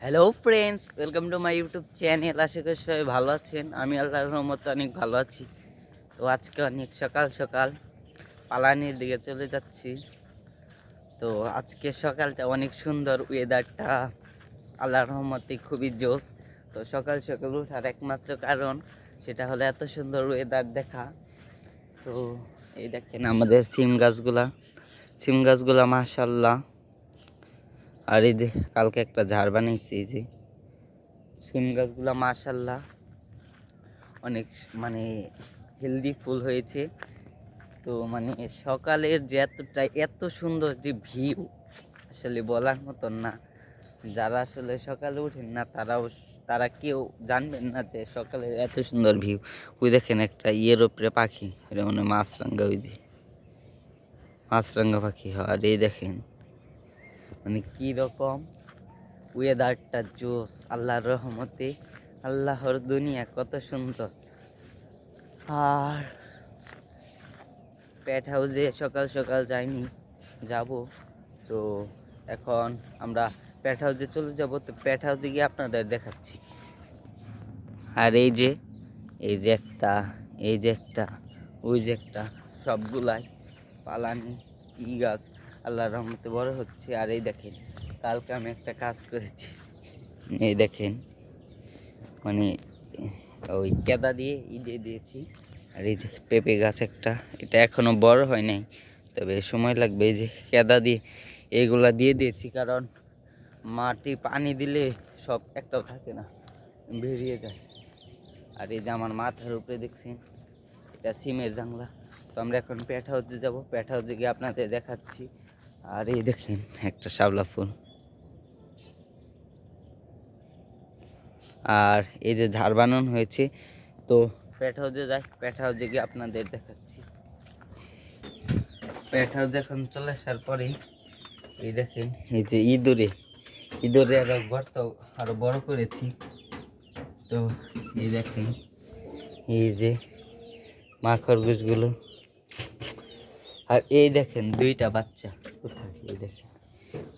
Hello friends, welcome to my YouTube channel. আশা করি সবাই ভালো আছেন। আমি আল্লাহর রহমতে অনেক ভালো আছি। তো আজকে অনেক সকাল সকাল পালানির দিকে চলে যাচ্ছি। তো আজকে সকালটা অনেক সুন্দর, ওয়েদারটা আল্লাহর রহমতে খুবই জোস। তো সকাল সকাল ওঠার একমাত্র কারণ সেটা হলো এত সুন্দর ওয়েদার দেখা। তো এই দেখেন আমাদের সিম গাছগুলা মাশাল্লাহ। আর এই যে কালকে একটা ঝাড় বানিয়েছি, এই যে সিম গাছগুলা মাশাল্লাহ অনেক মানে হেলদি ফুল হয়েছে। তো মানে সকালের যে এত সুন্দর যে ভিউ, আসলে বলার মতন না। যারা আসলে সকালে উঠেন না তারা কেউ জানবেন না যে সকালের এত সুন্দর ভিউ। ওই দেখেন একটা ইয়ের ওপরে পাখি, এটা মানে মাছরাঙ্গা, ওই যে মাছরাঙ্গা পাখি হয়। আর এই দেখেন মানে কীরকম ওয়েদারটা জোস, আল্লাহর রহমতে। আল্লাহর দুনিয়া কত সুন্দর। আর প্যাট হাউসে সকাল সকাল যাইনি, যাব। তো এখন আমরা প্যাট হাউসে চলে যাব। তো প্যাট হাউসে গিয়ে আপনাদের দেখাচ্ছি। আর এই যে একটা, ওই যে একটা, সবগুলাই পালানি গাছ আল্লাহর রহমতে বড় হচ্ছে। আর এই দেখেন কালকে আমি একটা কাজ করেছি, এই দেখেন মানে ওই কেদা দিয়ে দিয়ে দিয়েছি। আর এই যে পেঁপে গাছ একটা, এটা এখনো বড় হয় নাই, তবে সময় লাগবে। এই যে কেদা দিয়ে এইগুলা দিয়ে দিয়েছি, কারণ মাটি পানি দিলে সব একটাও থাকে না, বেরিয়ে যায়। আর এই যে আমার মাথার উপরে দেখছেন, এটা সিমের জাংলা। তো আমরা এখন প্যাট হাউসে যাবো, প্যাট হাউসে গিয়ে আপনাদের দেখাচ্ছি। আর এই দেখেন একটা শাপলা ফুল। আর এই যে ঝাড় বানানো হয়েছে। তো প্যাট হাউসে যাই, প্যাট হাউসে গিয়ে আপনাদের দেখাচ্ছি। প্যাট হাউসে এখন চলে আসার পরেই এই দেখেন, এই যে ইঁদুরে আরো গর্ত আরো বড় করেছি। তো এই দেখেন এই যে মা খরগোশগুলো। আর এই দেখেন দুইটা বাচ্চা কোথায়, এই দেখেন।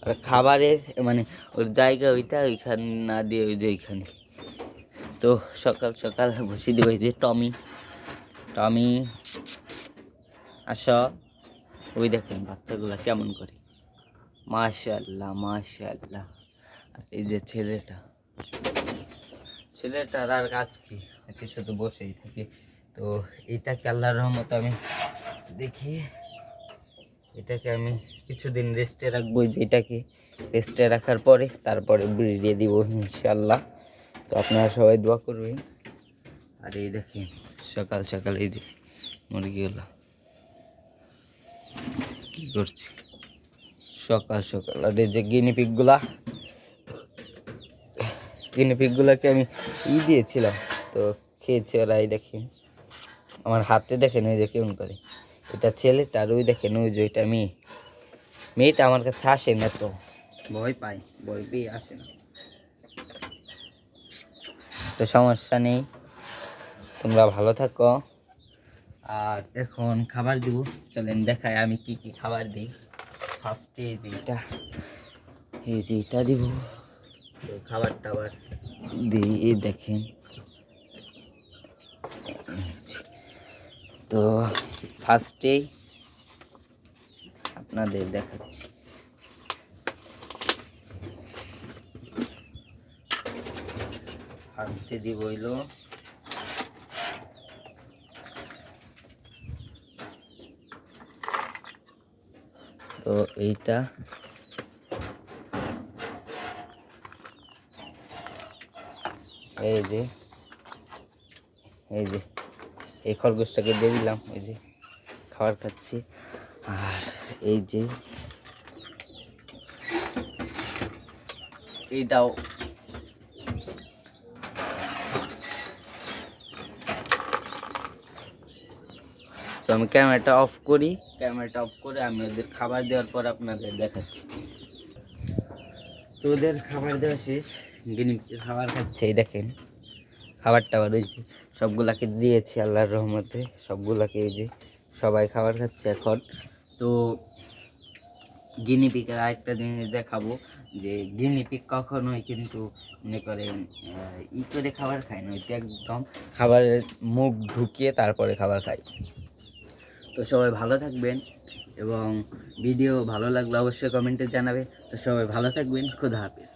আর খাবারের মানে ওর জায়গা ওইখানে না দিয়ে ওই যে ওইখানে। তো সকাল সকাল বসিয়ে দেবো। এই যে টমি আসা, ওই দেখেন বাচ্চাগুলা কেমন করে, মাশাআল্লাহ মাশাআল্লাহ। আর এই যে ছেলেটার আর কাজ কি, এতে শুধু বসেই থাকে। তো এটাকে আল্লাহর রহমতে আমি দেখি, এটাকে আমি কিছুদিন রেস্টে রাখবো। যে এটাকে রেস্টে রাখার পরে তারপরে ব্রিডে দিব ইনশাল্লাহ। তো আপনারা সবাই দোয়া করবেন। আর এই দেখেন সকাল সকাল এই যে মুরগিগুলো কি করছি সকাল সকাল। আর এই যে গিনিপিগগুলাকে আমি দিয়েছিলাম, তো খেয়েছে ওরা। এই দেখেন আমার হাতে দেখেন এই যে কেমন করে, এটা ছেলেটা। আর ওই দেখেন ওই যে ওইটা মেয়েটা আমার কাছে আসে না, তো ভয় পায়, ভয় পেয়ে আসে না। তো সমস্যা নেই, তোমরা ভালো থাকো। আর এখন খাবার দিব, চলেন দেখায় আমি কি কি খাবার দিই। ফার্স্টে এই যে এটা দিব। তো খাবার টাবার দিই, এই দেখেন। তো ফার্স্টেই আপনাদের দেখাচ্ছি। ফার্স্টে দিব হইলো তো এইটা, এই যে এই খরগোশটাকে দিয়ে দিলাম, এই যে খাবার খাচ্ছি। আর এই যে এইটাও, তো আমি ক্যামেরাটা অফ করে আমি ওদের খাবার দেওয়ার পর আপনাদের দেখাচ্ছি। তো ওদের খাবার দেওয়া শেষ, খাবার খাচ্ছে। এই দেখেন খাবার টাবার ওই যে সবগুলাকে দিয়েছি আল্লাহর রহমতে, সবগুলাকে এই যে সবাই খাবার খাচ্ছে এখন। তো গিনিপিকের আরেকটা জিনিস দেখাবো, যে গিনিপিক কখনোই কিন্তু মনে করেন ই করে খাবার খায় না, ওইটা একদম খাবারের মুখ ঢুকিয়ে তারপরে খাবার খায়। তো সবাই ভালো থাকবেন, এবং ভিডিও ভালো লাগলে অবশ্যই কমেন্টে জানাবে। তো সবাই ভালো থাকবেন, খুদা হাফেজ।